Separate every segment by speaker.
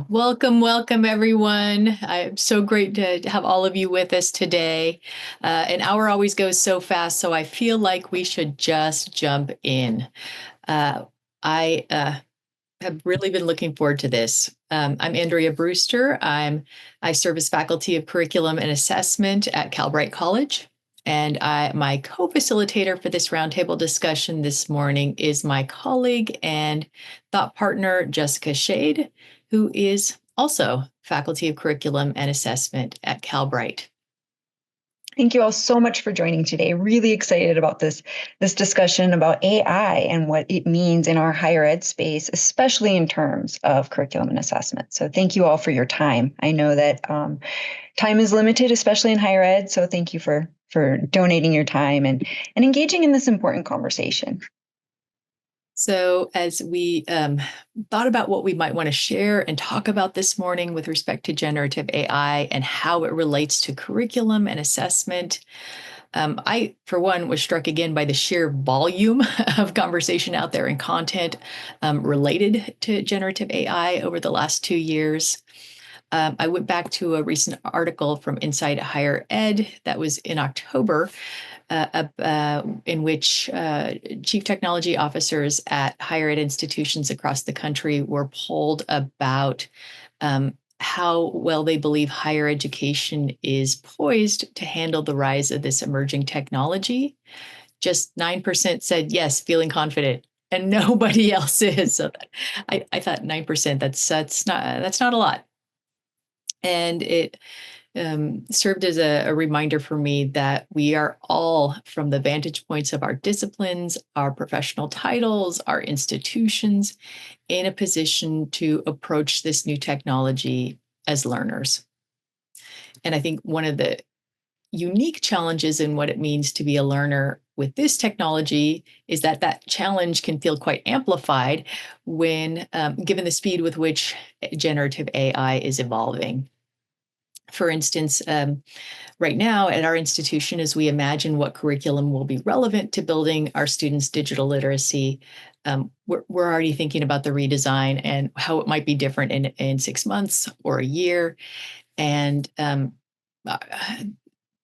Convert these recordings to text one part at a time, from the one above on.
Speaker 1: Welcome, welcome, everyone. I'm so great to have all of you with us today. An hour always goes so fast, so I feel like we should just jump in. I have really been looking forward to this. I'm Andrea Brewster. I serve as faculty of curriculum and assessment at Calbright College. And my co-facilitator for this roundtable discussion this morning is my colleague and thought partner, Jessica Shade, who is also faculty of curriculum and assessment at Calbright.
Speaker 2: Thank you all so much for joining today. Really excited about this discussion about AI and what it means in our higher ed space, especially in terms of curriculum and assessment. So thank you all for your time. I know that time is limited, especially in higher ed. So thank you for donating your time and engaging in this important conversation.
Speaker 1: So as we thought about what we might want to share and talk about this morning with respect to generative AI and how it relates to curriculum and assessment, I, for one, was struck again by the sheer volume of conversation out there and content related to generative AI over the last 2 years. I went back to a recent article from Inside Higher Ed that was in October, in which chief technology officers at higher ed institutions across the country were polled about how well they believe higher education is poised to handle the rise of this emerging technology. Just 9% said yes, feeling confident, and nobody else is. So I thought 9%, that's not a lot. And it served as a reminder for me that we are all, from the vantage points of our disciplines, our professional titles, our institutions, in a position to approach this new technology as learners. And I think one of the unique challenges in what it means to be a learner with this technology is that that challenge can feel quite amplified when given the speed with which generative AI is evolving. For instance, right now at our institution, as we imagine what curriculum will be relevant to building our students' digital literacy, we're already thinking about the redesign and how it might be different in 6 months or a year. And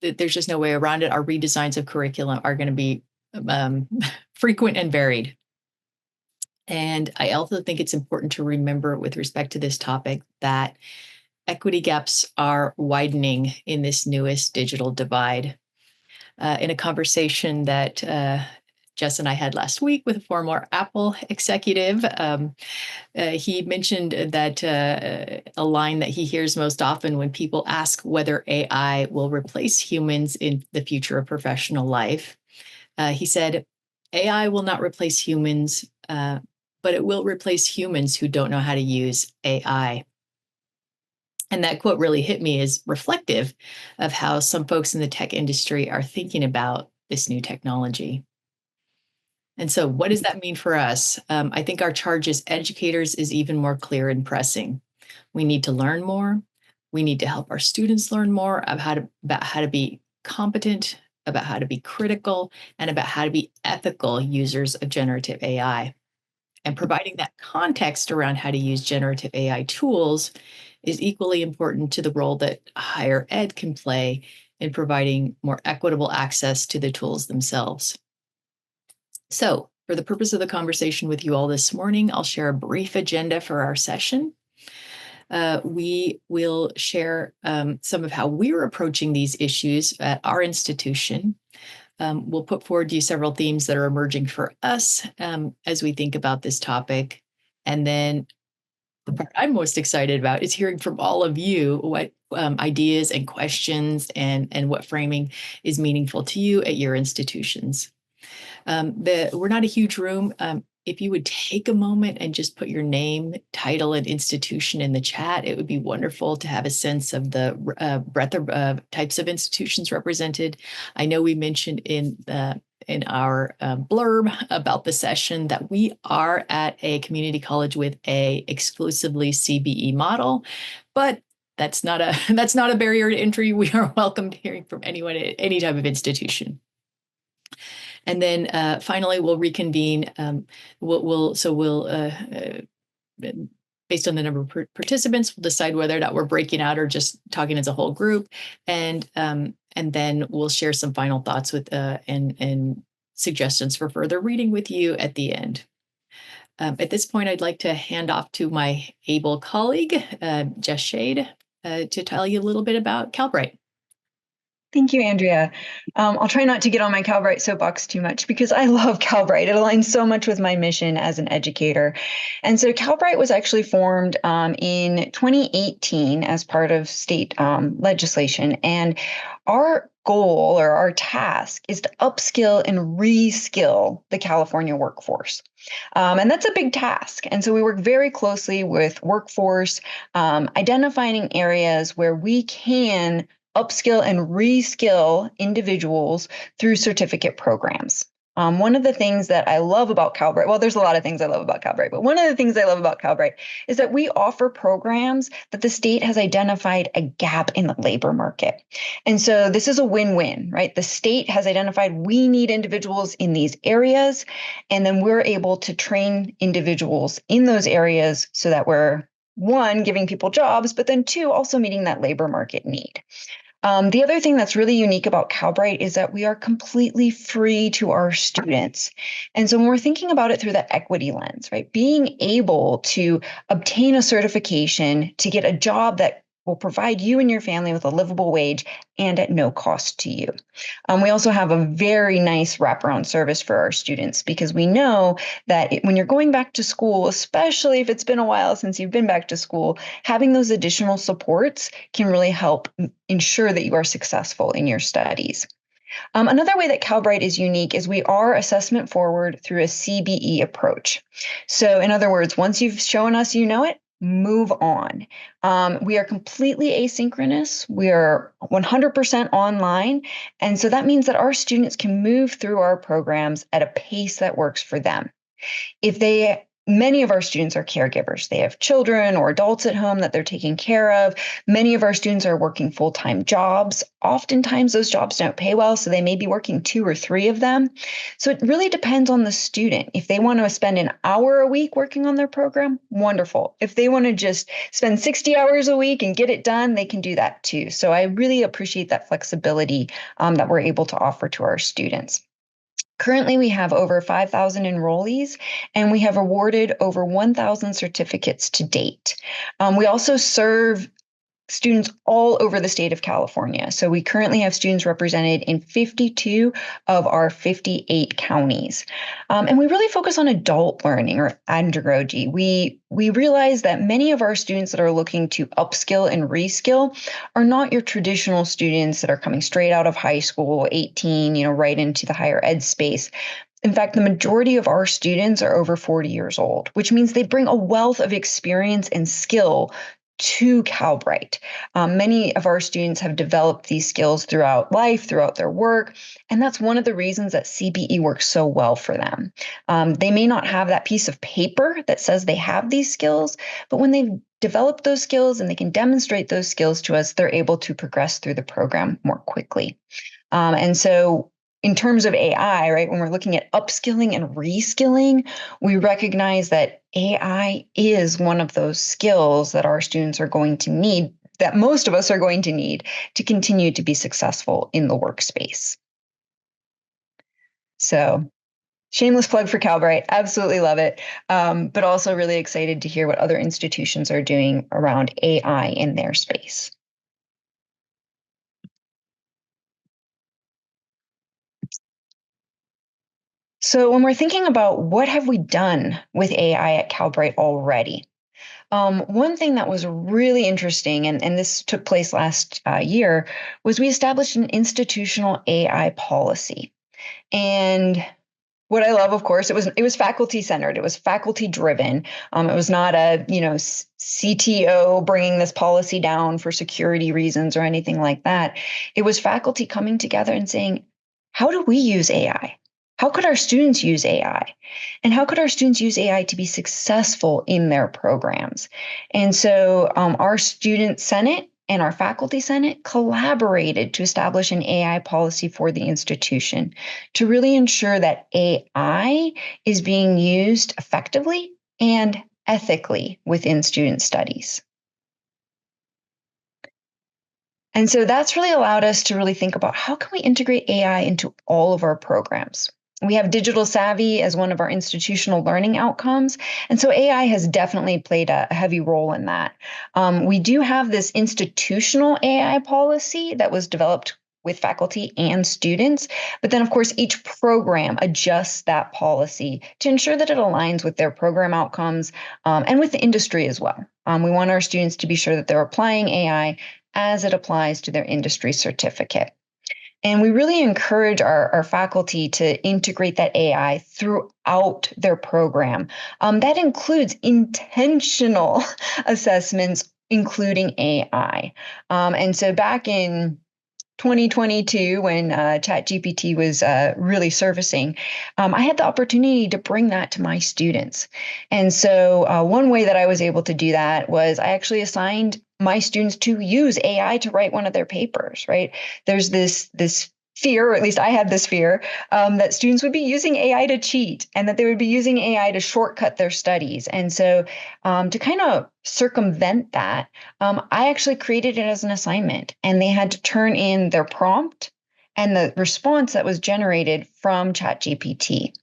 Speaker 1: there's just no way around it. Our redesigns of curriculum are going to be frequent and varied. And I also think it's important to remember with respect to this topic that equity gaps are widening in this newest digital divide. In a conversation that Jess and I had last week with a former Apple executive, he mentioned that a line that he hears most often when people ask whether AI will replace humans in the future of professional life. He said, AI will not replace humans, but it will replace humans who don't know how to use AI. And that quote really hit me as reflective of how some folks in the tech industry are thinking about this new technology. And so what does that mean for us? I think our charge as educators is even more clear and pressing. We need to learn more. We need to help our students learn more about how to be competent, about how to be critical, and about how to be ethical users of generative AI. And providing that context around how to use generative AI tools is equally important to the role that higher ed can play in providing more equitable access to the tools themselves. So, for the purpose of the conversation with you all this morning, I'll share a brief agenda for our session. We will share some of how we're approaching these issues at our institution. We'll put forward to you several themes that are emerging for us as we think about this topic. And then the part I'm most excited about is hearing from all of you what ideas and questions and what framing is meaningful to you at your institutions. We're not a huge room. If you would take a moment and just put your name, title, and institution in the chat, it would be wonderful to have a sense of the breadth of types of institutions represented. I know we mentioned in our blurb about the session that we are at a community college with a exclusively CBE model, but that's not a barrier to entry. We are welcome to hearing from anyone at any type of institution. And then finally, we'll reconvene. We'll based on the number of participants, we'll decide whether or not we're breaking out or just talking as a whole group. And then we'll share some final thoughts with and suggestions for further reading with you at the end. At this point, I'd like to hand off to my able colleague, Jess Shade, to tell you a little bit about Calbright.
Speaker 2: Thank you, Andrea. I'll try not to get on my Calbright soapbox too much because I love Calbright. It aligns so much with my mission as an educator. And so Calbright was actually formed in 2018 as part of state legislation. And our goal or our task is to upskill and reskill the California workforce. And that's a big task. And so we work very closely with workforce, identifying areas where we can upskill and reskill individuals through certificate programs. One of the things that I love about Calbright, well, there's a lot of things I love about Calbright, but one of the things I love about Calbright is that we offer programs that the state has identified a gap in the labor market. And so this is a win-win, right? The state has identified we need individuals in these areas, and then we're able to train individuals in those areas so that we're, one, giving people jobs, but then two, also meeting that labor market need. The other thing that's really unique about Calbright is that we are completely free to our students. And so when we're thinking about it through the equity lens, right, being able to obtain a certification to get a job that will provide you and your family with a livable wage and at no cost to you. We also have a very nice wraparound service for our students because we know that when you're going back to school, especially if it's been a while since you've been back to school, having those additional supports can really help ensure that you are successful in your studies. Another way that Calbright is unique is we are assessment forward through a CBE approach. So in other words, once you've shown us you know it, move on. We are completely asynchronous. We are 100% online. And so that means that our students can move through our programs at a pace that works for them. Many of our students are caregivers. They have children or adults at home that they're taking care of. Many of our students are working full-time jobs. Oftentimes those jobs don't pay well, so they may be working 2 or 3 of them. So it really depends on the student. If they want to spend an hour a week working on their program, wonderful. If they want to just spend 60 hours a week and get it done, they can do that too. So I really appreciate that flexibility that we're able to offer to our students. Currently, we have over 5,000 enrollees, and we have awarded over 1,000 certificates to date. We also serve students all over the state of California. So we currently have students represented in 52 of our 58 counties. And we really focus on adult learning or andragogy. We realize that many of our students that are looking to upskill and reskill are not your traditional students that are coming straight out of high school, 18, right into the higher ed space. In fact, the majority of our students are over 40 years old, which means they bring a wealth of experience and skill to Calbright. Many of our students have developed these skills throughout life, throughout their work, and that's one of the reasons that CBE works so well for them. They may not have that piece of paper that says they have these skills, but when they've developed those skills and they can demonstrate those skills to us, they're able to progress through the program more quickly. And so in terms of AI, right, when we're looking at upskilling and reskilling, we recognize that AI is one of those skills that our students are going to need, that most of us are going to need to continue to be successful in the workspace. So shameless plug for Calbright. Absolutely love it. But also really excited to hear what other institutions are doing around AI in their space. So when we're thinking about what have we done with AI at Calbright already, one thing that was really interesting, and this took place last year, was we established an institutional AI policy. And what I love, of course, it was faculty centered. It was faculty driven. It was not a CTO bringing this policy down for security reasons or anything like that. It was faculty coming together and saying, how do we use AI? How could our students use AI? And how could our students use AI to be successful in their programs? And so our student senate and our faculty senate collaborated to establish an AI policy for the institution to really ensure that AI is being used effectively and ethically within student studies. And so that's really allowed us to really think about how can we integrate AI into all of our programs. We have digital savvy as one of our institutional learning outcomes. And so AI has definitely played a heavy role in that. We do have this institutional AI policy that was developed with faculty and students. But then, of course, each program adjusts that policy to ensure that it aligns with their program outcomes and with the industry as well. We want our students to be sure that they're applying AI as it applies to their industry certificate. And we really encourage our faculty to integrate that AI throughout their program. That includes intentional assessments, including AI. And so back in 2022, when ChatGPT was really surfacing, I had the opportunity to bring that to my students. And so one way that I was able to do that was I actually assigned my students to use AI to write one of their papers, right? There's this fear, or at least I had this fear, that students would be using AI to cheat and that they would be using AI to shortcut their studies. And so to kind of circumvent that, I actually created it as an assignment, and they had to turn in their prompt and the response that was generated from ChatGPT.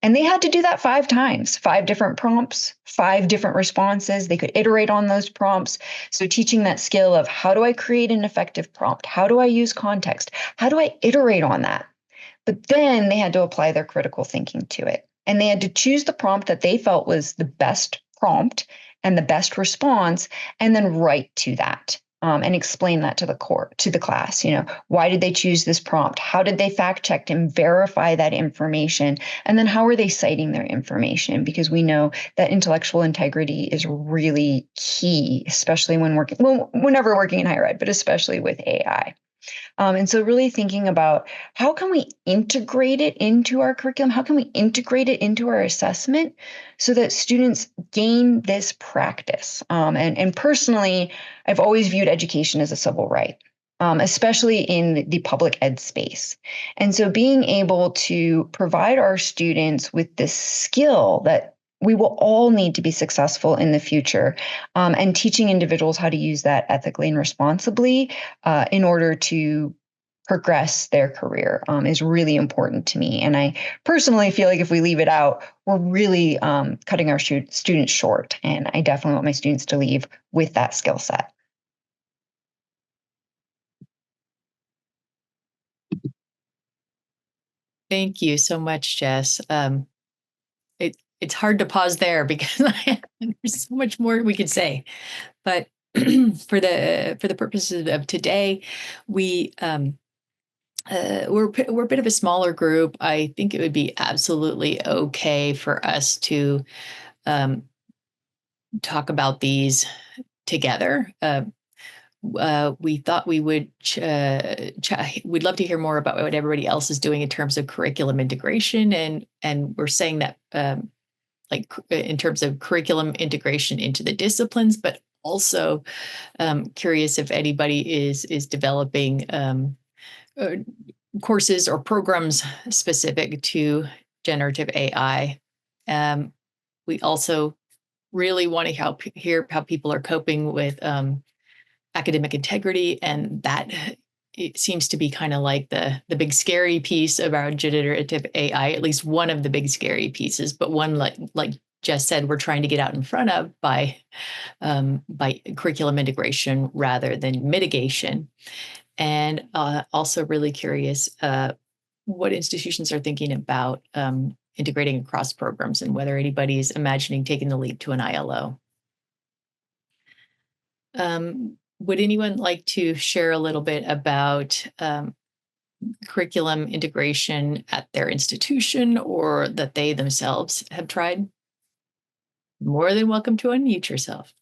Speaker 2: And they had to do that 5 times, 5 different prompts, 5 different responses. They could iterate on those prompts. So, teaching that skill of how do I create an effective prompt? How do I use context? How do I iterate on that? But then they had to apply their critical thinking to it. And they had to choose the prompt that they felt was the best prompt and the best response, and then write to that. And explain that to the class. Why did they choose this prompt? How did they fact check and verify that information? And then how are they citing their information? Because we know that intellectual integrity is really key, especially whenever working in higher ed, but especially with AI. And so really thinking about how can we integrate it into our curriculum? How can we integrate it into our assessment so that students gain this practice? And personally, I've always viewed education as a civil right. Especially in the public ed space. And so being able to provide our students with this skill that we will all need to be successful in the future, and teaching individuals how to use that ethically and responsibly in order to progress their career is really important to me. And I personally feel like if we leave it out, we're really cutting our students short. And I definitely want my students to leave with that skill set.
Speaker 1: Thank you so much, Jess. It's hard to pause there because there's so much more we could say. But for the purposes of today, we're a bit of a smaller group. I think it would be absolutely okay for us to talk about these together. We thought we would we'd love to hear more about what everybody else is doing in terms of curriculum integration, and we're saying that like in terms of curriculum integration into the disciplines, but also curious if anybody is developing courses or programs specific to generative AI. We also really want to hear how people are coping with academic integrity, and that it seems to be kind of like the big scary piece about generative AI, at least one of the big scary pieces, but one like Jess said, we're trying to get out in front of by curriculum integration rather than mitigation. And also really curious what institutions are thinking about integrating across programs and whether anybody is imagining taking the leap to an ILO. Would anyone like to share a little bit about curriculum integration at their institution or that they themselves have tried? More than welcome to unmute yourself.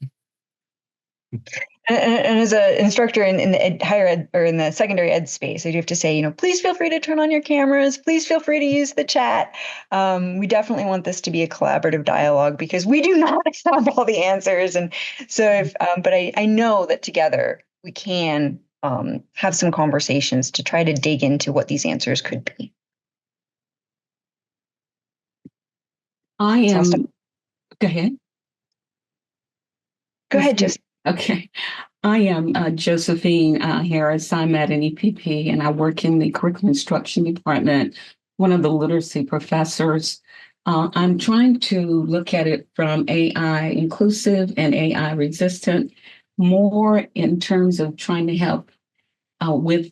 Speaker 2: And as an instructor in the higher ed or in the secondary ed space, I do have to say, please feel free to turn on your cameras. Please feel free to use the chat. We definitely want this to be a collaborative dialogue because we do not have all the answers. And so, but I know that together we can have some conversations to try to dig into what these answers could be.
Speaker 3: Go ahead.
Speaker 2: Go ahead, Jess.
Speaker 3: Okay. I am Josephine Harris. I'm at an EPP and I work in the curriculum instruction department, one of the literacy professors. I'm trying to look at it from AI inclusive and AI resistant, more in terms of trying to help with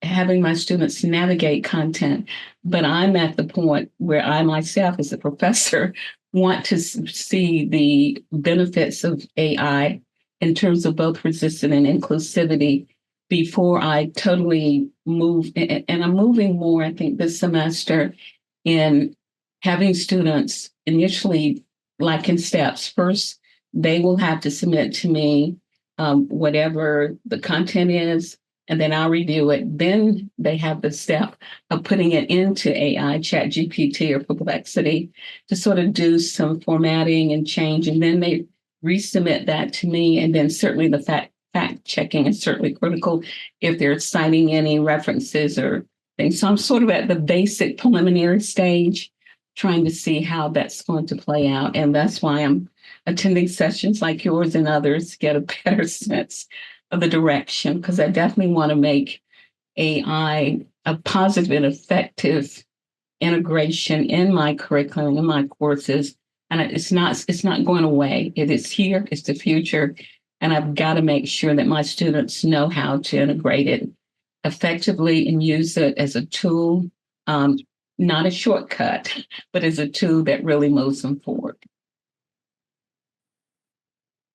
Speaker 3: having my students navigate content. But I'm at the point where I myself, as a professor, want to see the benefits of AI in terms of both resistance and inclusivity before I totally move. And I'm moving more, I think, this semester in having students initially, like in steps. First, they will have to submit to me whatever the content is, and then I'll review it. Then they have the step of putting it into AI, ChatGPT or Perplexity, to sort of do some formatting and change. And then they resubmit that to me. And then certainly the fact checking is certainly critical if they're citing any references or things. So I'm sort of at the basic preliminary stage, trying to see how that's going to play out. And that's why I'm attending sessions like yours and others to get a better sense of the direction, because I definitely want to make AI a positive and effective integration in my curriculum, in my courses. And it's not going away. It is here, it's the future. And I've got to make sure that my students know how to integrate it effectively and use it as a tool, not a shortcut, but as a tool that really moves them forward.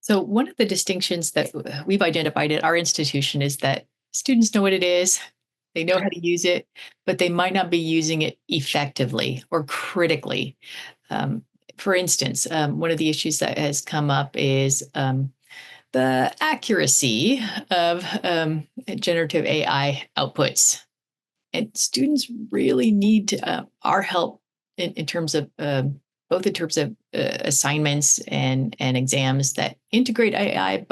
Speaker 1: So one of the distinctions that we've identified at our institution is that students know what it is, they know how to use it, but they might not be using it effectively or critically. For instance, one of the issues that has come up is the accuracy of generative AI outputs. And students really need our help in terms of both in terms of assignments and exams that integrate AI,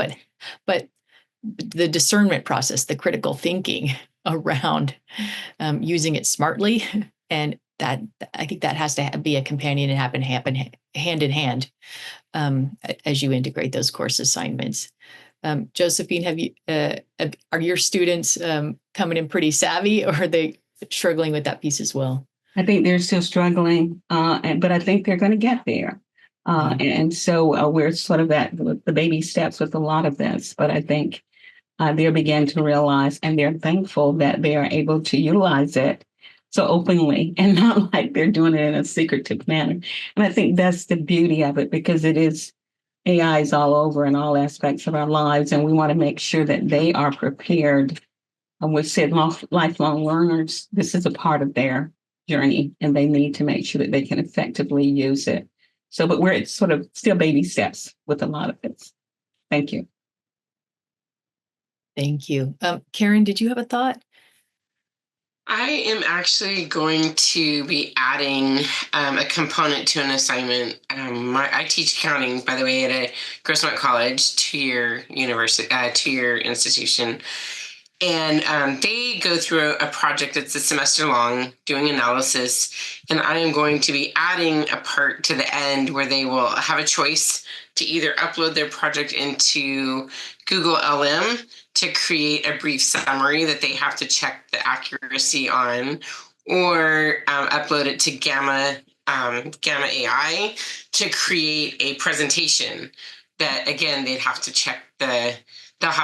Speaker 1: but the discernment process, the critical thinking around using it smartly, and that I think that has to be a companion and happen hand in hand as you integrate those course assignments. Josephine, have you are your students coming in pretty savvy, or are they struggling with that piece as well?
Speaker 3: I think they're still struggling, but I think they're going to get there. And so we're sort of at the baby steps with a lot of this, but I think they're beginning to realize, and they're thankful that they are able to utilize it so openly and not like they're doing it in a secretive manner. And I think that's the beauty of it, because it is AI is all over in all aspects of our lives, and we want to make sure that they are prepared. And we said lifelong learners, this is a part of their journey, and they need to make sure that they can effectively use it. So, but we're sort of still baby steps with a lot of this. Thank you.
Speaker 1: Thank you. Karen, did you have a thought?
Speaker 4: I am actually going to be adding a component to an assignment. I teach accounting, by the way, at a Grossmont College, two-year university, two-year institution. And they go through a project that's a semester long, doing analysis. And I am going to be adding a part to the end where they will have a choice to either upload their project into Google LM to create a brief summary that they have to check the accuracy on, or upload it to Gamma AI to create a presentation that, again, they'll have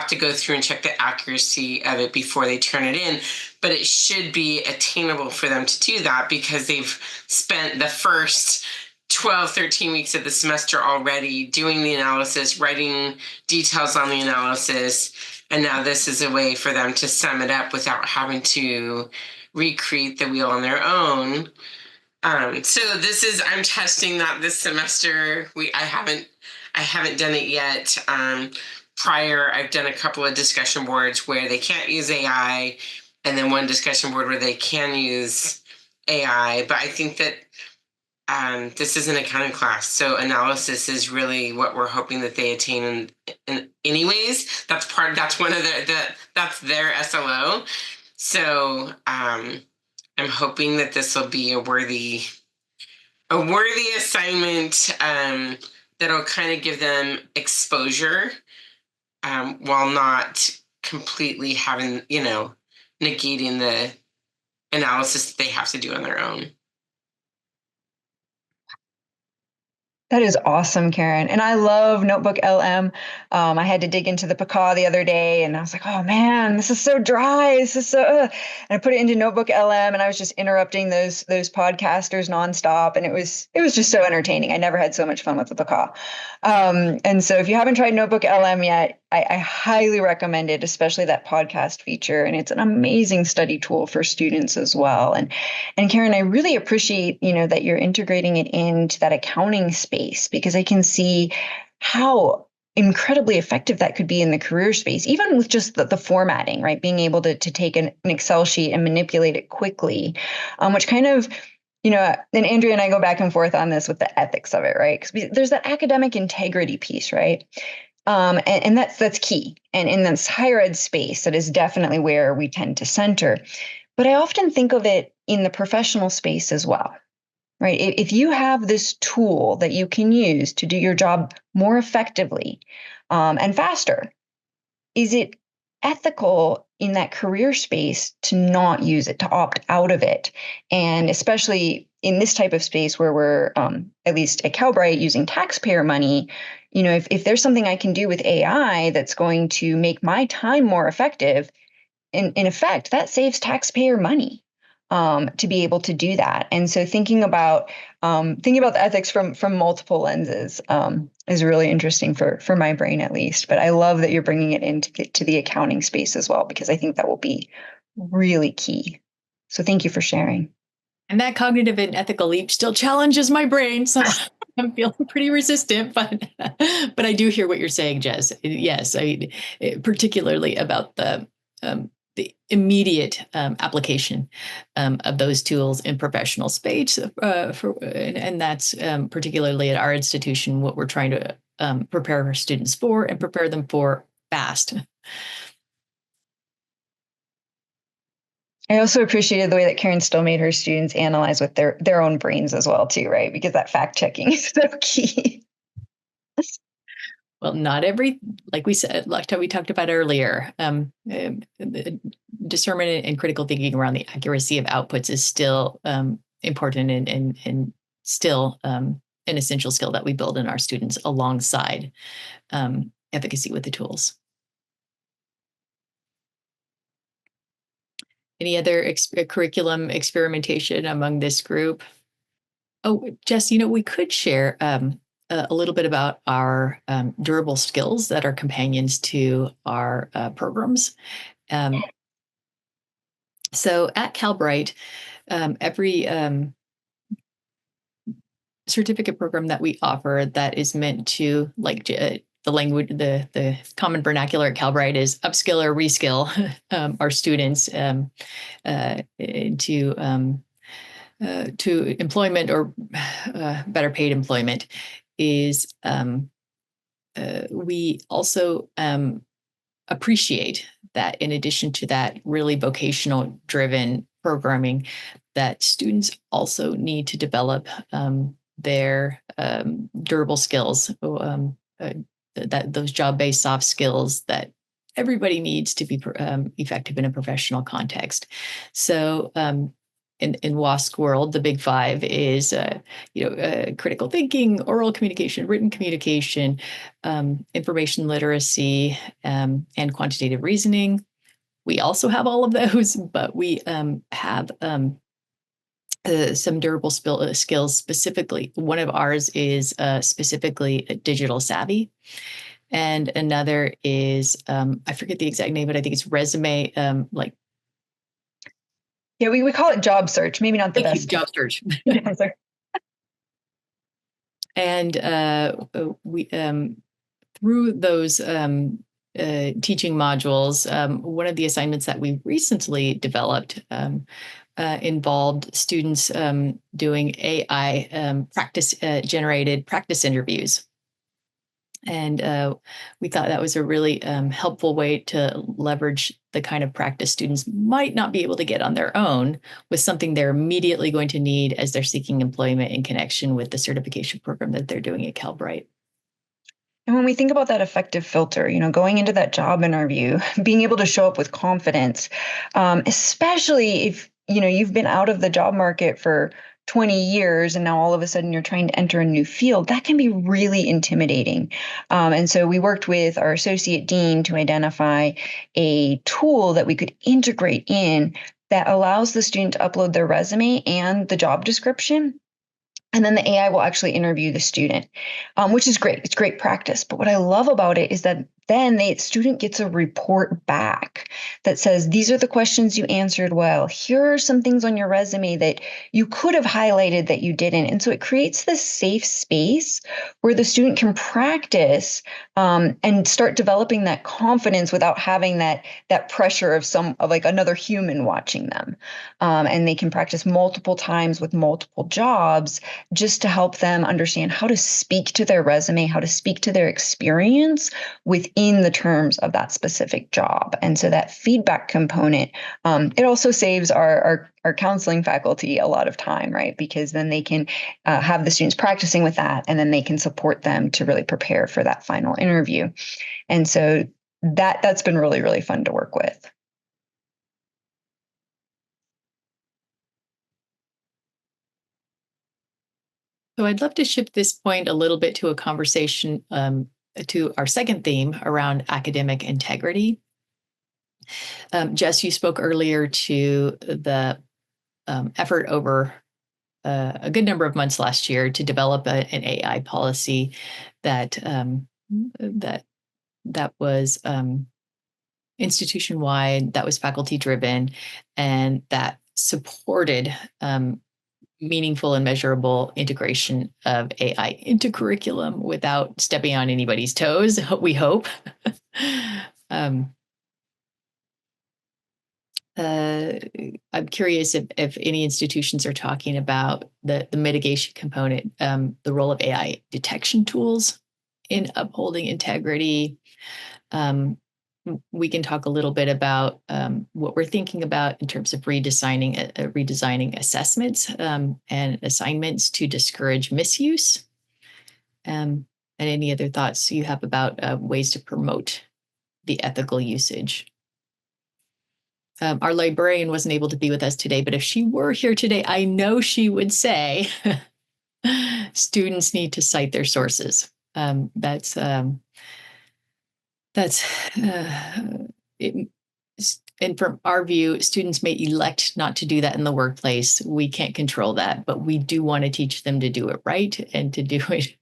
Speaker 4: to go through and check the accuracy of it before they turn it in. But it should be attainable for them to do that, because they've spent the first 12, 13 weeks of the semester already doing the analysis, writing details on the analysis. And now this is a way for them to sum it up without having to recreate the wheel on their own. So I'm testing that this semester. I haven't done it yet. Prior, I've done a couple of discussion boards where they can't use AI, and then one discussion board where they can use AI. But I think that this is an accounting class, so analysis is really what we're hoping that they attain. In anyways, that's one of that's their SLO. So I'm hoping that this will be a worthy assignment. that'll kind of give them exposure while not completely having, negating the analysis they have to do on their own.
Speaker 2: That is awesome, Karen. And I love Notebook LM. I had to dig into the PCA the other day and I was like, oh man, this is so dry. This is so, And I put it into Notebook LM and I was just interrupting those podcasters nonstop. And it was just so entertaining. I never had so much fun with the PCA. And so if you haven't tried Notebook LM yet, I highly recommend it, especially that podcast feature. And it's an amazing study tool for students as well. And Karen, I really appreciate, that you're integrating it into that accounting space, because I can see how incredibly effective that could be in the career space, even with just the formatting, right? Being able to take an Excel sheet and manipulate it quickly, which kind of, and Andrea and I go back and forth on this with the ethics of it, right? Because there's that academic integrity piece, right? And that's key. And in this higher ed space, that is definitely where we tend to center. But I often think of it in the professional space as well, right? If you have this tool that you can use to do your job more effectively and faster, is it ethical in that career space to not use it, to opt out of it? And especially in this type of space where we're, at least at Calbright, using taxpayer money, if there's something I can do with AI that's going to make my time more effective, in effect, that saves taxpayer money to be able to do that. And so thinking about the ethics from multiple lenses is really interesting for my brain, at least. But I love that you're bringing it into the accounting space as well, because I think that will be really key. So thank you for sharing.
Speaker 1: And that cognitive and ethical leap still challenges my brain. So I'm feeling pretty resistant, but I do hear what you're saying, Jess. Yes, particularly about the immediate application of those tools in professional space, and that's particularly at our institution what we're trying to prepare our students for and prepare them for fast.
Speaker 2: I also appreciated the way that Karen still made her students analyze with their own brains as well, too, right? Because that fact checking is so key.
Speaker 1: Well, not every, like we said, like we talked about earlier, discernment and critical thinking around the accuracy of outputs is still important and still an essential skill that we build in our students alongside efficacy with the tools. Any other curriculum experimentation among this group? Oh, Jess, we could share a little bit about our durable skills that are companions to our programs. So at Calbright, every certificate program that we offer that is meant to, like the language, the common vernacular at Calbright is upskill or reskill our students to employment or better paid employment, is we also appreciate that in addition to that really vocational driven programming, that students also need to develop their durable skills, that those job-based soft skills that everybody needs to be effective in a professional context. So in WASC world, the big five is critical thinking, oral communication, written communication, information literacy, and quantitative reasoning. We also have all of those, but we have some durable skills specifically. One of ours is specifically digital savvy. And another is, I forget the exact name, but I think it's resume,
Speaker 2: Yeah, we call it job search, maybe not the best.
Speaker 1: Job search. And we through those teaching modules, one of the assignments that we recently developed involved students doing AI generated practice interviews. And we thought that was a really helpful way to leverage the kind of practice students might not be able to get on their own with something they're immediately going to need as they're seeking employment in connection with the certification program that they're doing at Calbright.
Speaker 2: And when we think about that effective filter, going into that job interview, being able to show up with confidence, especially if, you've been out of the job market for 20 years and now all of a sudden you're trying to enter a new field, that can be really intimidating. And so we worked with our associate dean to identify a tool that we could integrate in that allows the student to upload their resume and the job description. And then the AI will actually interview the student, which is great. It's great practice. But what I love about it is that then the student gets a report back that says, these are the questions you answered well. Here are some things on your resume that you could have highlighted that you didn't. And so it creates this safe space where the student can practice and start developing that confidence without having that pressure of like another human watching them. And they can practice multiple times with multiple jobs just to help them understand how to speak to their resume, how to speak to their experience within the terms of that specific job. And so that feedback component, it also saves our counseling faculty a lot of time, right? Because then they can have the students practicing with that, and then they can support them to really prepare for that final interview. And so that's been really, really fun to work with.
Speaker 1: So I'd love to shift this point a little bit to a conversation to our second theme around academic integrity. Jess, you spoke earlier to the effort over a good number of months last year to develop an AI policy that was institution-wide, that was faculty-driven, and that supported meaningful and measurable integration of AI into curriculum without stepping on anybody's toes, we hope. I'm curious if any institutions are talking about the mitigation component, the role of AI detection tools in upholding integrity. We can talk a little bit about what we're thinking about in terms of redesigning assessments and assignments to discourage misuse. And any other thoughts you have about ways to promote the ethical usage. Our librarian wasn't able to be with us today, but if she were here today, I know she would say students need to cite their sources. That's it. And from our view, students may elect not to do that in the workplace. We can't control that, but we do want to teach them to do it right and to do it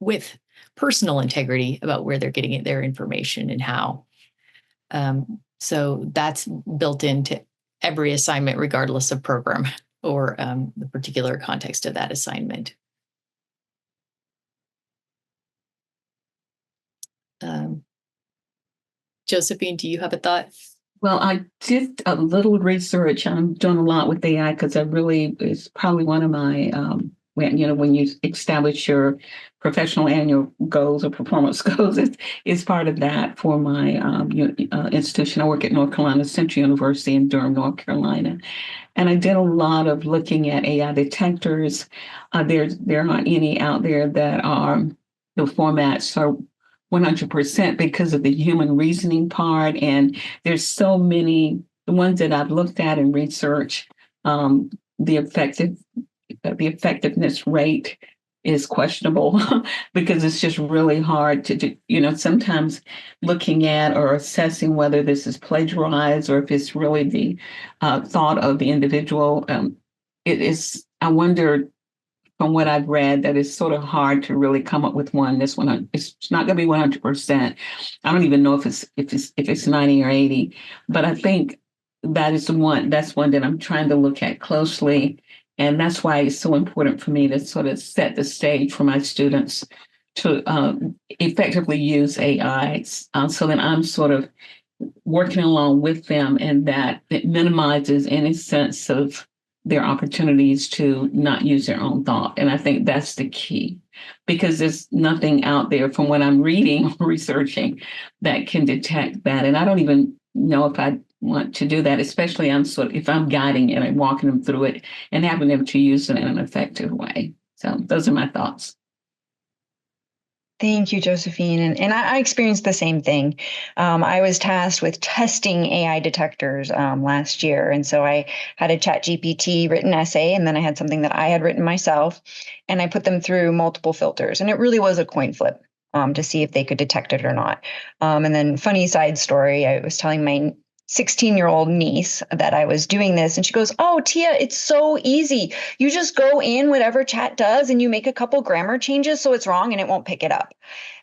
Speaker 1: with personal integrity about where they're getting their information and how. So that's built into every assignment, regardless of program or the particular context of that assignment. Josephine, do you have a thought?
Speaker 3: Well, I did a little research. I'm doing a lot with AI because it's probably one of my, when you establish your professional annual goals or performance goals, it's part of that for my institution. I work at North Carolina Central University in Durham, North Carolina. And I did a lot of looking at AI detectors. There aren't any out there that are the formats are 100% because of the human reasoning part. And there's so many, the ones that I've looked at in research, the effectiveness rate is questionable because it's just really hard to do, sometimes looking at or assessing whether this is plagiarized or if it's really the thought of the individual. It is, I wonder, from what I've read, that it's sort of hard to really come up with one. It's not going to be 100%. I don't even know if it's 90 or 80, but I think that's one that I'm trying to look at closely. And that's why it's so important for me to sort of set the stage for my students to effectively use AI so that I'm sort of working along with them and that it minimizes any sense of their opportunities to not use their own thought. And I think that's the key, because there's nothing out there from what I'm reading or researching that can detect that. And I don't even know if I want to do that, especially if I'm guiding it and walking them through it and having them to use it in an effective way. So those are my thoughts.
Speaker 2: Thank you, Josephine. And I experienced the same thing. I was tasked with testing AI detectors last year. And so I had a ChatGPT written essay, and then I had something that I had written myself, and I put them through multiple filters. And it really was a coin flip to see if they could detect it or not. And then, funny side story, I was telling my 16-year-old niece that I was doing this, and she goes, "Oh, Tia, it's so easy. You just go in whatever chat does and you make a couple grammar changes so it's wrong and it won't pick it up."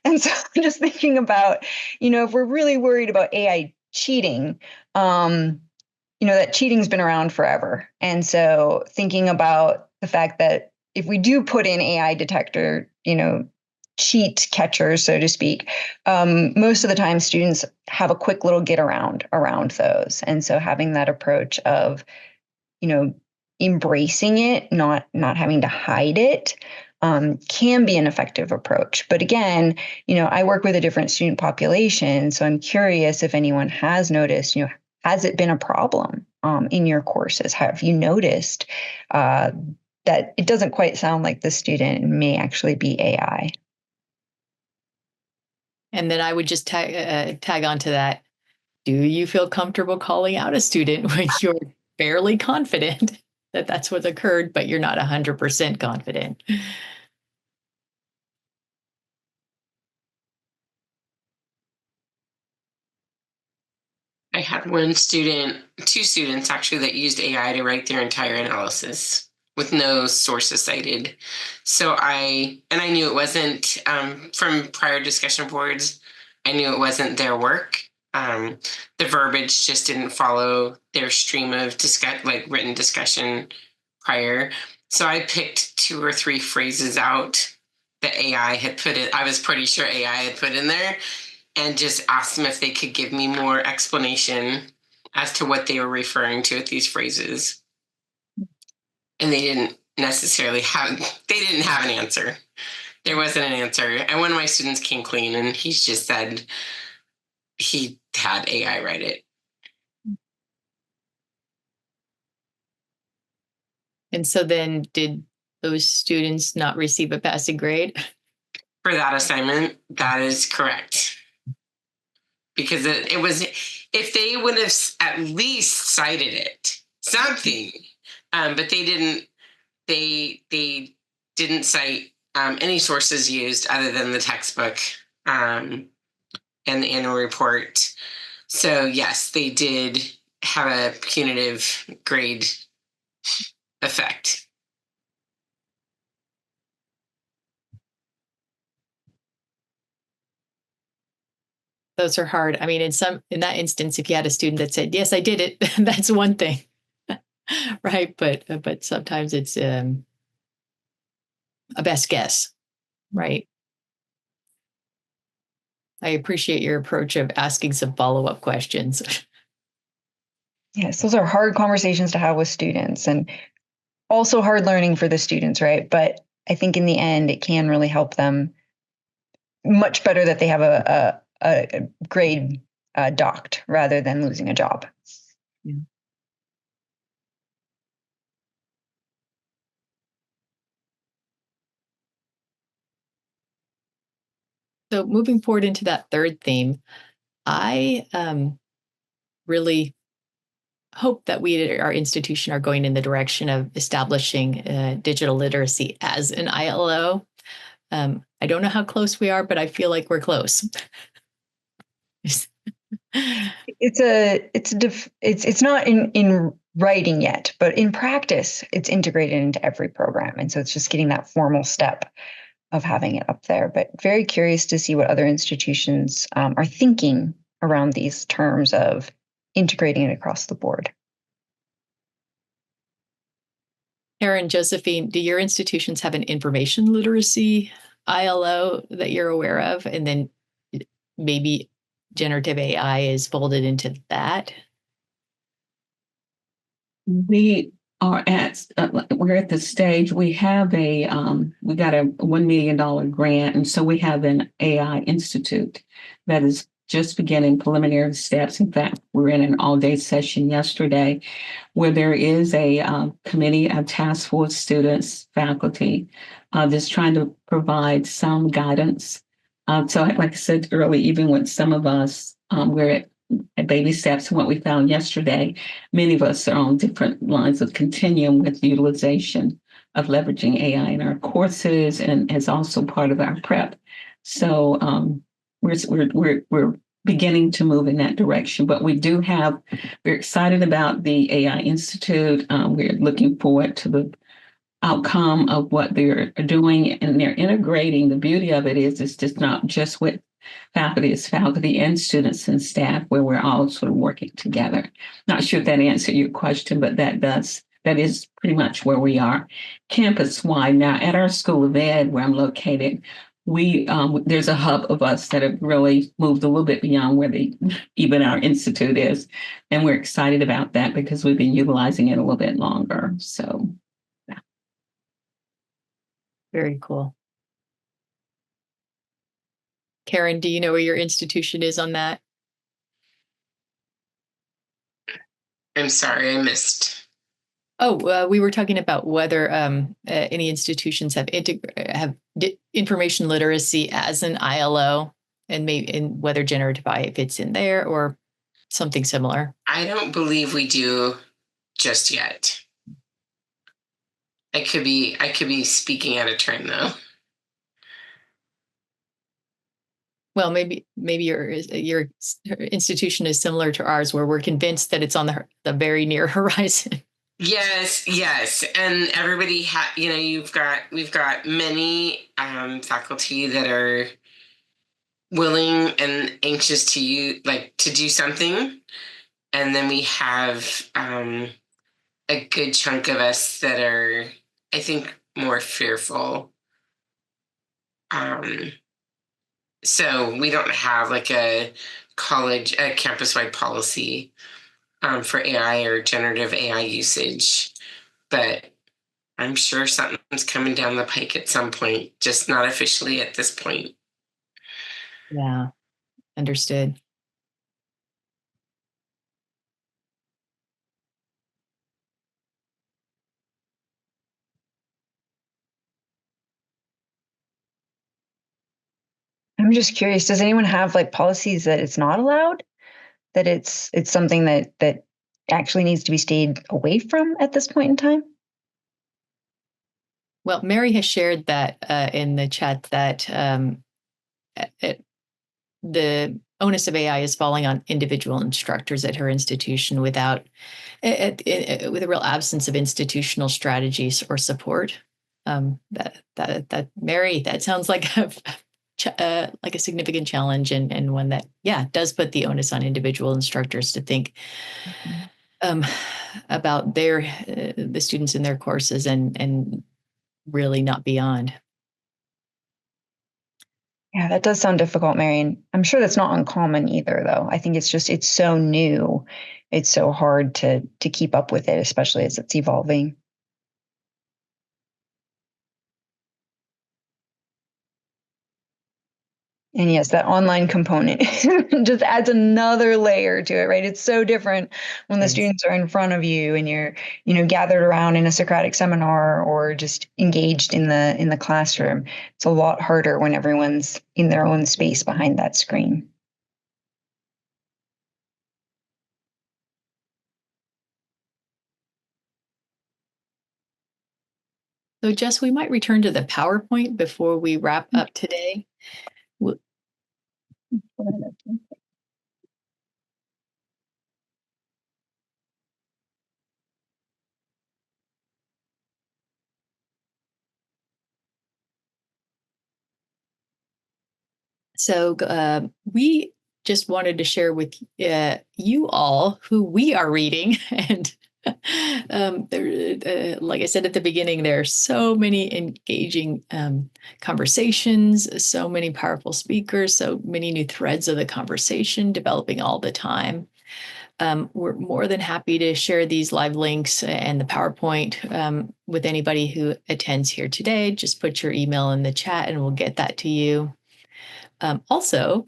Speaker 2: And so I'm just thinking about, if we're really worried about AI cheating, that cheating's been around forever. And so thinking about the fact that if we do put in AI detector, cheat catchers, so to speak, most of the time students have a quick little get around those. And so having that approach of, embracing it, not having to hide it, can be an effective approach. But again, I work with a different student population. So I'm curious if anyone has noticed, has it been a problem in your courses? Have you noticed that it doesn't quite sound like the student may actually be AI?
Speaker 1: And then I would just tag on to that. Do you feel comfortable calling out a student when you're fairly confident that that's what occurred, but you're not 100% confident?
Speaker 4: I had two students actually, that used AI to write their entire analysis with no sources cited. So I knew it wasn't, from prior discussion boards, I knew it wasn't their work. The verbiage just didn't follow their stream of written discussion prior. So I picked 2 or 3 phrases out that AI had put in. I was pretty sure AI had put in there, and just asked them if they could give me more explanation as to what they were referring to with these phrases. And they didn't have an answer. There wasn't an answer. And one of my students came clean, and he just said he had AI write it.
Speaker 1: And so then did those students not receive a passing grade?
Speaker 4: For that assignment, that is correct. Because it was, if they would have at least cited it, something, but they didn't. They didn't cite any sources used other than the textbook and the annual report. So yes, they did have a punitive grade effect.
Speaker 1: Those are hard. I mean, in that instance, if you had a student that said, "Yes, I did it," that's one thing, right? But sometimes it's a best guess, right? I appreciate your approach of asking some follow-up questions.
Speaker 2: Yes, those are hard conversations to have with students, and also hard learning for the students, right? But I think in the end, it can really help them much better that they have a grade docked rather than losing a job.
Speaker 1: Yeah. So moving forward into that third theme, I really hope that we at our institution are going in the direction of establishing digital literacy as an ILO. I don't know how close we are, but I feel like we're close.
Speaker 2: It's not in writing yet, but in practice, it's integrated into every program, and so it's just getting that formal step of having it up there. But very curious to see what other institutions are thinking around these terms of integrating it across the board.
Speaker 1: Erin, Josephine, do your institutions have an information literacy ILO that you're aware of? And then maybe generative AI is folded into that?
Speaker 3: We're at the stage, we have we got a $1 million grant. And so we have an AI institute that is just beginning preliminary steps. In fact, we're in an all-day session yesterday where there is a committee, a task force, students, faculty, that's trying to provide some guidance So like I said earlier, even with some of us, we're at baby steps. What we found yesterday, many of us are on different lines of continuum with utilization of leveraging AI in our courses and as also part of our prep. So we're beginning to move in that direction. But we're excited about the AI Institute. We're looking forward to the outcome of what they're doing, and they're integrating. The beauty of it is it's just not just with faculty, it's faculty and students and staff where we're all sort of working together. Not sure if that answered your question, but that is pretty much where we are campus-wide. Now at our School of Ed where I'm located, there's a hub of us that have really moved a little bit beyond where even our institute is, and we're excited about that because we've been utilizing it a little bit longer. So
Speaker 1: very cool. Karen, do you know where your institution is on that?
Speaker 4: I'm sorry, I missed.
Speaker 1: Oh, we were talking about whether any institutions have information literacy as an ILO, and whether generative AI fits in there or something similar.
Speaker 4: I don't believe we do just yet. I could be speaking out of turn though.
Speaker 1: Well, maybe your institution is similar to ours, where we're convinced that it's on the very near horizon.
Speaker 4: Yes, and everybody we've got many faculty that are willing and anxious to do something, and then we have a good chunk of us that are, I think, more fearful. So we don't have like a campus-wide policy for AI or generative AI usage, but I'm sure something's coming down the pike at some point, just not officially at this point.
Speaker 1: Yeah, understood.
Speaker 2: I'm just curious, does anyone have like policies that it's not allowed? That it's something that actually needs to be stayed away from at this point in time?
Speaker 1: Well, Mary has shared that in the chat that the onus of AI is falling on individual instructors at her institution with a real absence of institutional strategies or support. That Mary, that sounds like a significant challenge, and one that does put the onus on individual instructors to think about the students in their courses and really not beyond.
Speaker 2: Yeah, that does sound difficult, Marion. I'm sure that's not uncommon either, though. I think it's so new. It's so hard to keep up with it, especially as it's evolving. And yes, that online component just adds another layer to it, right? It's so different when the students are in front of you and you're, gathered around in a Socratic seminar or just engaged in the classroom. It's a lot harder when everyone's in their own space behind that screen.
Speaker 1: So, Jess, we might return to the PowerPoint before we wrap up today. So we just wanted to share with you all who we are reading. And like I said at the beginning, there are so many engaging conversations, so many powerful speakers, so many new threads of the conversation developing all the time. We're more than happy to share these live links and the PowerPoint with anybody who attends here today. Just put your email in the chat and we'll get that to you. Also,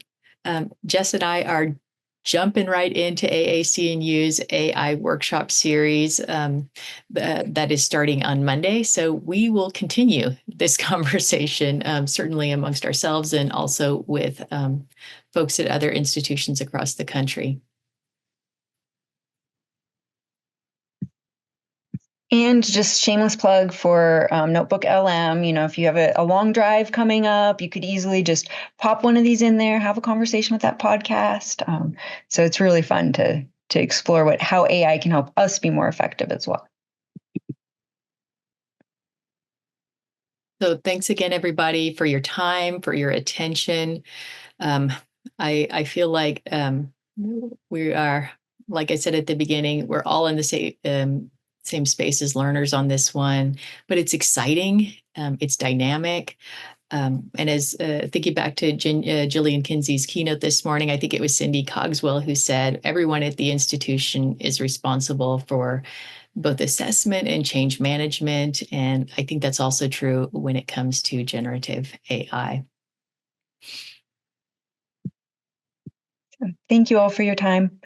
Speaker 1: Jess and I are jumping right into AAC&U's AI workshop series that is starting on Monday. So we will continue this conversation, certainly amongst ourselves and also with folks at other institutions across the country.
Speaker 2: And just shameless plug for Notebook LM. If you have a long drive coming up, you could easily just pop one of these in there, have a conversation with that podcast. So it's really fun to explore how AI can help us be more effective as well.
Speaker 1: So thanks again, everybody, for your time, for your attention. I feel like we are, like I said at the beginning, we're all in the same space as learners on this one, but it's exciting. It's dynamic. And as thinking back to Jillian Kinsey's keynote this morning, I think it was Cindy Cogswell who said, everyone at the institution is responsible for both assessment and change management. And I think that's also true when it comes to generative AI.
Speaker 2: Thank you all for your time.